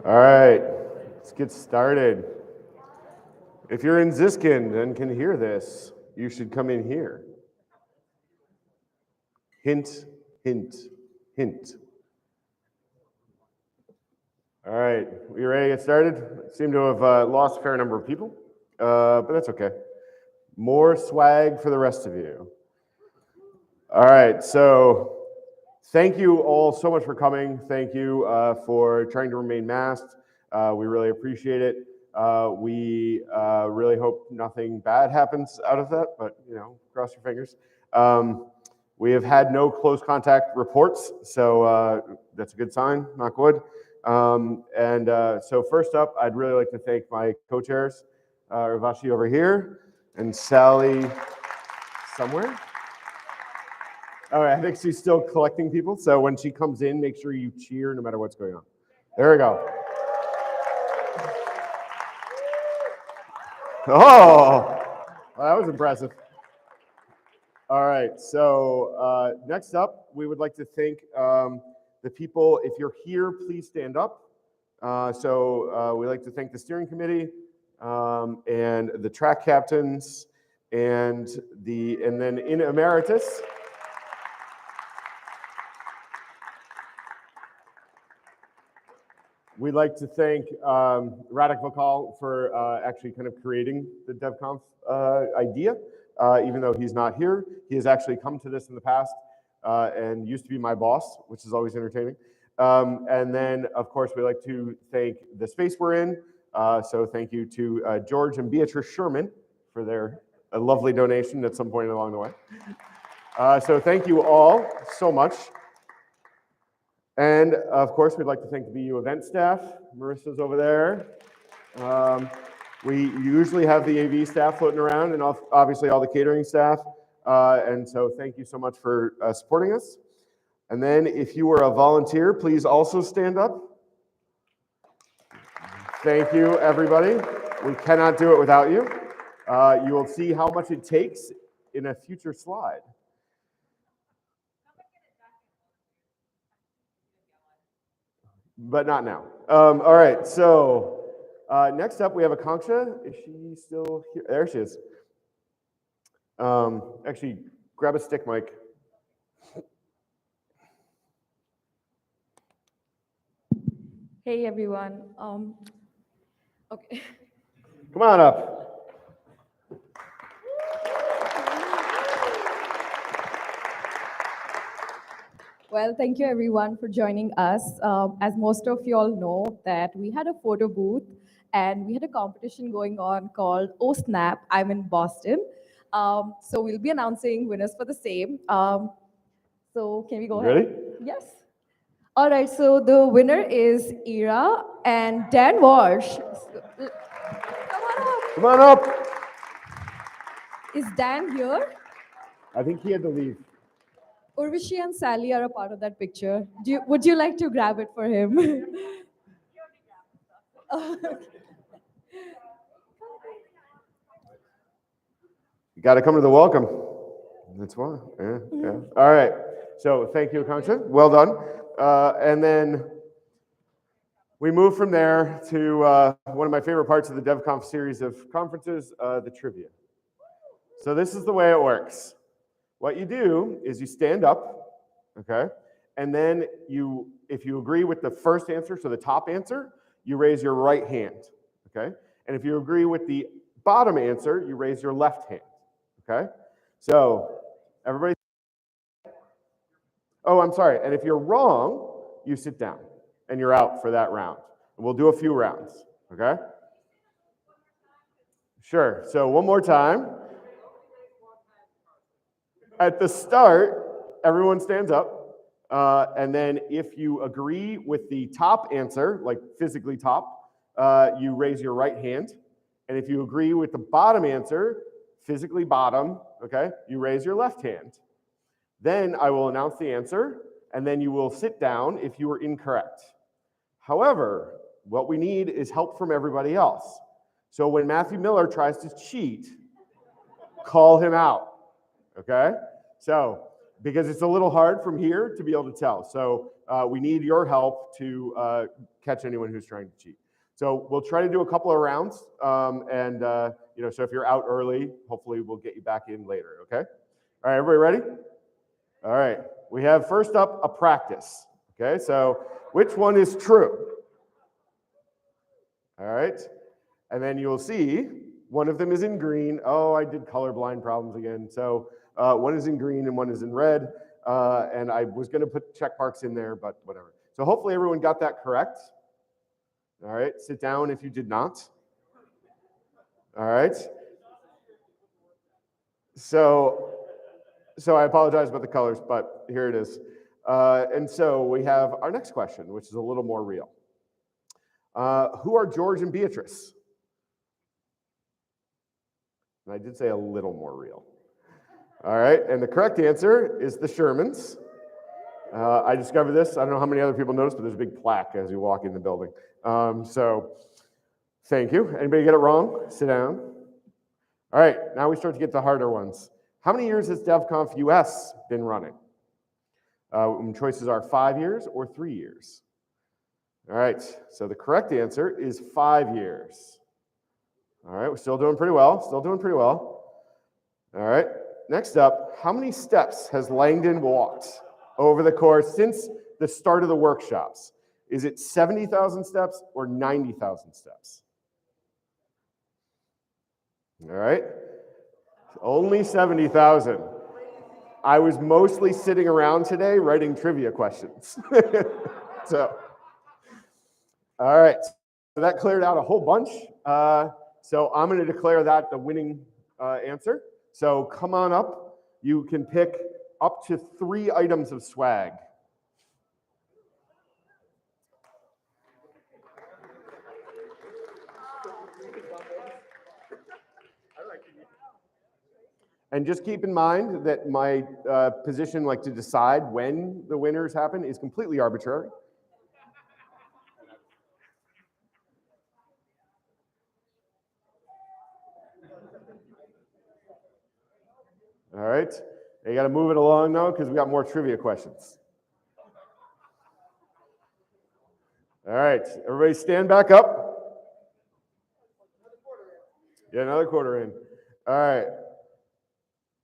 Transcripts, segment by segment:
All right, let's get started. If you're in Ziskin and can hear this, you should come in here. Hint, hint, hint. All right, we ready to get started? Seem to have lost a fair number of people, but that's okay. More swag for the rest of you. All right, so thank you all so much for coming. Thank you for trying to remain masked. We really appreciate it. We really hope nothing bad happens out of that, but cross your fingers. We have had no close contact reports, so that's a good sign, knock wood. So first up, I'd really like to thank my co-chairs, Ravashi over here, and Sally somewhere. All right, I think she's still collecting people, so when she comes in, make sure you cheer no matter what's going on. There we go. Oh, well, that was impressive. All right, so next up, we would like to thank the people. If you're here, please stand up. We'd like to thank the steering committee and the track captains and then in emeritus. We'd like to thank Radek Vokal for actually kind of creating the DevConf idea. Even though he's not here, he has actually come to this in the past and used to be my boss, which is always entertaining. And then, of course, we'd like to thank the space we're in. So thank you to George and Beatrice Sherman for their lovely donation at some point along the way. So thank you all so much. And of course, we'd like to thank the BU event staff. Marissa's over there. We usually have the AV staff floating around and obviously all the catering staff. And so thank you so much for supporting us. And then if you were a volunteer, please also stand up. Thank you, everybody. We cannot do it without you. You will see how much it takes in a future slide. But not now. All right, so next up we have Akanksha. Is she still here? There she is. Actually, grab a stick, Mike. Hey everyone. Okay. Come on up. Well, thank you everyone for joining us. As most of you all know that we had a photo booth and we had a competition going on called Oh Snap, I'm in Boston. So we'll be announcing winners for the same. So can we go ahead? Ready? Yes. All right, so the winner is Ira and Dan Walsh. Come on up. Come on up. Is Dan here? I think he had to leave. Urvashi and Sally are a part of that picture. Would you like to grab it for him? You got to come to the welcome. That's why. Yeah. All right. So thank you, Akanksha. Well done. And then we move from there to one of my favorite parts of the DevConf series of conferences, the trivia. So this is the way it works. What you do is you stand up, okay? And then if you agree with the first answer, so the top answer, you raise your right hand, okay? And if you agree with the bottom answer, you raise your left hand, okay? So everybody, oh, I'm sorry. And if you're wrong, you sit down and you're out for that round. And we'll do a few rounds, okay? Sure, so one more time. At the start, everyone stands up, and then if you agree with the top answer, like physically top, you raise your right hand, and if you agree with the bottom answer, physically bottom, okay, you raise your left hand. Then I will announce the answer, and then you will sit down if you are incorrect. However, what we need is help from everybody else. So when Matthew Miller tries to cheat, call him out, okay? So, because it's a little hard from here to be able to tell. So we need your help to catch anyone who's trying to cheat. So we'll try to do a couple of rounds, so if you're out early, hopefully we'll get you back in later, okay? All right, everybody ready? All right, we have first up a practice, okay? So which one is true? All right, and then you'll see one of them is in green. Oh, I did colorblind problems again. So one is in green and one is in red, and I was gonna put check marks in there, but whatever. So hopefully everyone got that correct. All right, sit down if you did not. All right. So I apologize about the colors, but here it is. And so we have our next question, which is a little more real. Who are George and Beatrice? And I did say a little more real. All right, and the correct answer is the Shermans. I discovered this. I don't know how many other people noticed, but there's a big plaque as you walk in the building. So thank you. Anybody get it wrong? Sit down. All right, now we start to get the harder ones. How many years has DevConf US been running? Choices are 5 years or 3 years. All right, so the correct answer is 5 years. All right, we're still doing pretty well, All right, next up, how many steps has Langdon walked over the course since the start of the workshops? Is it 70,000 steps or 90,000 steps? All right, only 70,000. I was mostly sitting around today writing trivia questions. So, all right, so that cleared out a whole bunch. So I'm going to declare that the winning answer. So come on up. You can pick up to 3 items of swag. And just keep in mind that my position, like to decide when the winners happen, is completely arbitrary. All right, you got to move it along though, because we got more trivia questions. All right, everybody stand back up. Yeah, another quarter in. All right.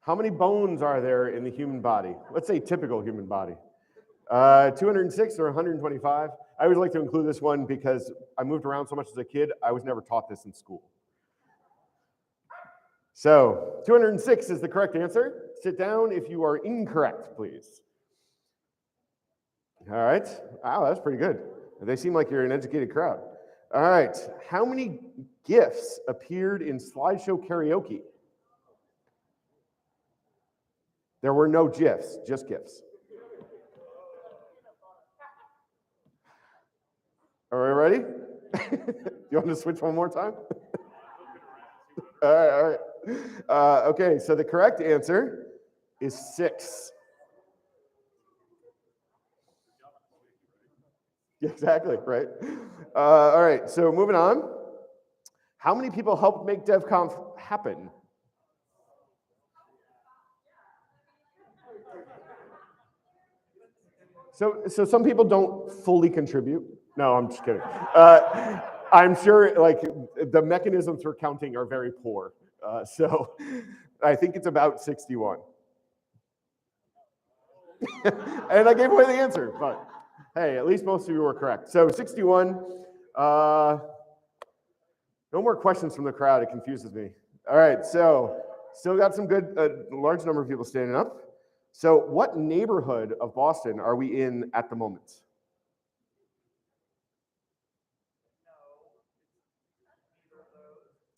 How many bones are there in the human body? Let's say typical human body. 206 or 125. I always like to include this one because I moved around so much as a kid, I was never taught this in school. So 206 is the correct answer. Sit down if you are incorrect, please. All right. Wow, that's pretty good. They seem like you're an educated crowd. All right. How many GIFs appeared in slideshow karaoke? There were no GIFs, just GIFs. Are we ready? You want to switch one more time? All right. Okay, so the correct answer is 6. Exactly, right? All right, so moving on. How many people helped make DevConf happen? So some people don't fully contribute. No, I'm just kidding. I'm sure like the mechanisms for counting are very poor. So I think it's about 61. And I gave away the answer, but hey, at least most of you were correct. So 61. No more questions from the crowd. It confuses me. All right, so still got some good, large number of people standing up. So what neighborhood of Boston are we in at the moment?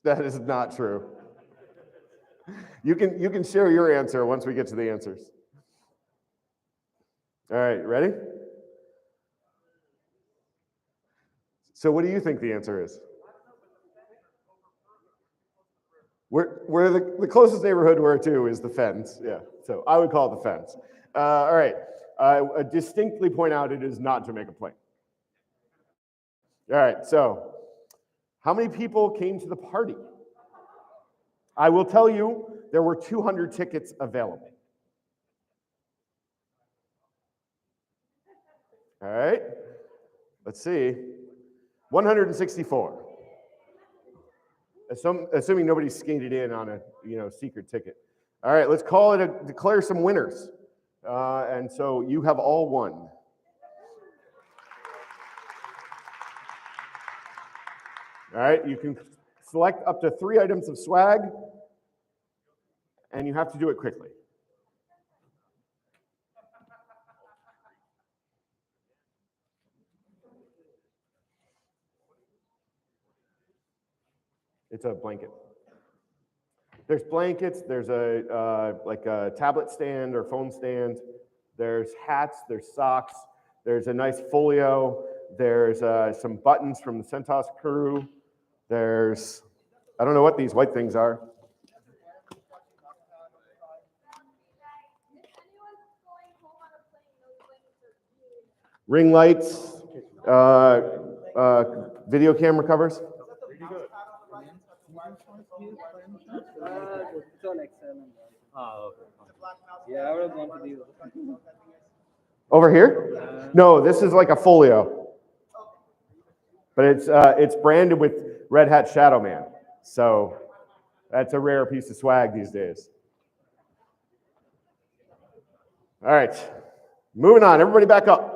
That is not true. You can share your answer once we get to the answers. All right, ready? So what do you think the answer is? We're the closest neighborhood we're to is the Fens. Yeah, so I would call it the Fens. All right, distinctly point out it is not Jamaica Plain. All right, so how many people came to the party? I will tell you, there were 200 tickets available. All right. Let's see. 164. Assuming nobody skated in on a secret ticket. All right, let's declare some winners. And so you have all won. All right, you can select up to 3 items of swag, and you have to do it quickly. It's a blanket. There's blankets, there's like a tablet stand or phone stand, there's hats, there's socks, there's a nice folio, there's some buttons from the CentOS crew, there's, I don't know what these white things are. Ring lights, video camera covers. It's on Excel. Yeah, I would have gone for these. Over here? No, this is like a folio. But it's branded with Red Hat Shadow Man. So that's a rare piece of swag these days. All right, moving on. Everybody back up.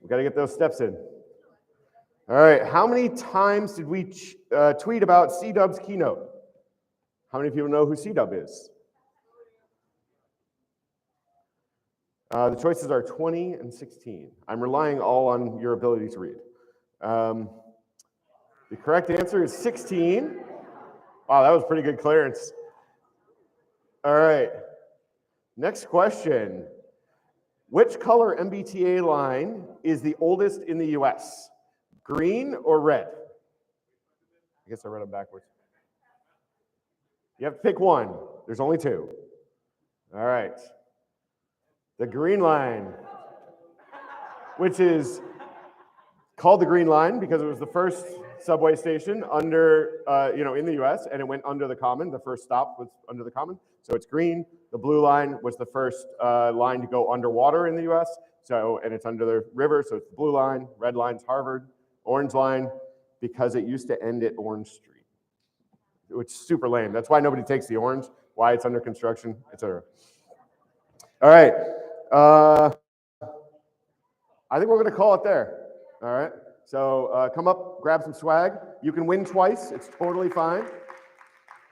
We got to get those steps in. All right, how many times did we tweet about C-Dub's keynote? How many people know who C-Dub is? The choices are 20 and 16. I'm relying all on your ability to read. The correct answer is 16. Wow, that was pretty good clearance. All right, next question. Which color MBTA line is the oldest in the US? Green or red? I guess I read them backwards. You have to pick one. There's only 2. All right. The green line, which is called the Green Line because it was the first subway station under, in the US, and it went under the Common. The first stop was under the Common, so it's green. The blue line was the first line to go underwater in the US, and it's under the river, so it's the blue line. Red line's Harvard. Orange line, because it used to end at Orange Street, which is super lame. That's why nobody takes the orange, why it's under construction, etc. All right. I think we're going to call it there. All right. So come up, grab some swag. You can win twice. It's totally fine.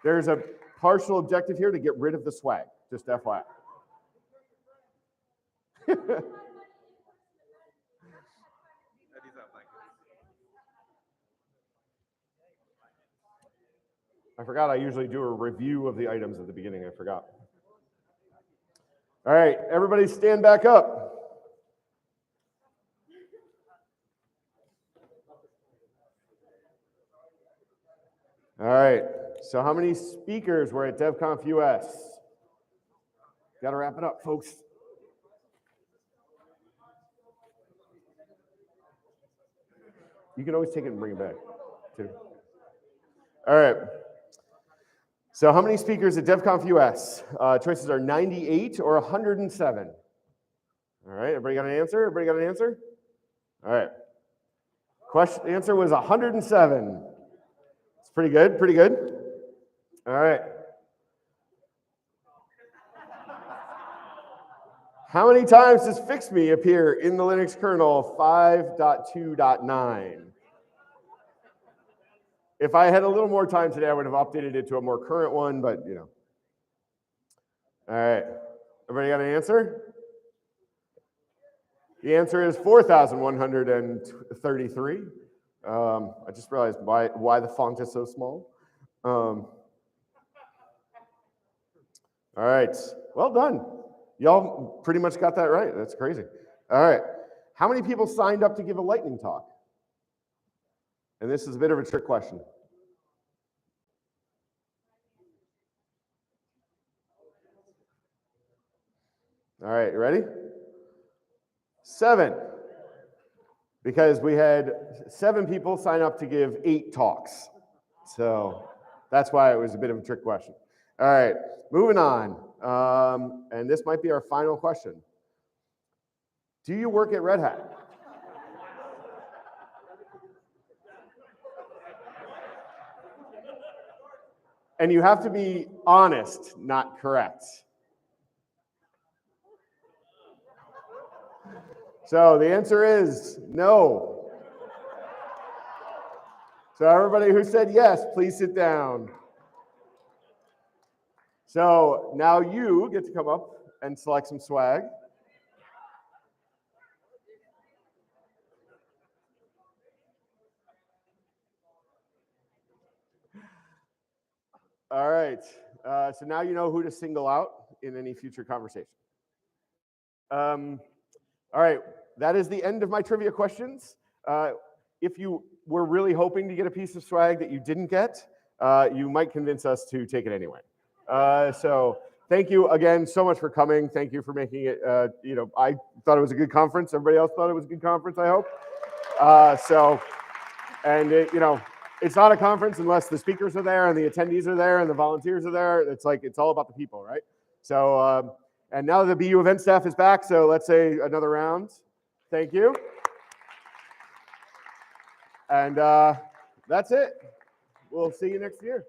There's a partial objective here to get rid of the swag, just FYI. I forgot I usually do a review of the items at the beginning. I forgot. All right, everybody stand back up. All right, so how many speakers were at DevConf US? Got to wrap it up, folks. You can always take it and bring it back, too. All right. So how many speakers at DevConf US? Choices are 98 or 107. All right, everybody got an answer? Everybody got an answer? All right. Answer was 107. It's pretty good, pretty good. All right. How many times does FIXME appear in the Linux kernel 5.2.9? If I had a little more time today, I would have updated it to a more current one, but All right, everybody got an answer? The answer is 4,133. I just realized why the font is so small. All right, well done. Y'all pretty much got that right. That's crazy. All right, how many people signed up to give a lightning talk? And this is a bit of a trick question. All right, you ready? 7. Because we had 7 people sign up to give 8 talks. So that's why it was a bit of a trick question. All right, moving on. And this might be our final question. Do you work at Red Hat? And you have to be honest, not correct. So the answer is no. So everybody who said yes, please sit down. So now you get to come up and select some swag. All right, so now you know who to single out in any future conversation. All right, that is the end of my trivia questions. If you were really hoping to get a piece of swag that you didn't get, you might convince us to take it anyway. So thank you again so much for coming. Thank you for making it, I thought it was a good conference. Everybody else thought it was a good conference, I hope. It's not a conference unless the speakers are there and the attendees are there and the volunteers are there. It's all about the people, right? So, and now the BU event staff is back, so let's say another round. Thank you. And that's it. We'll see you next year.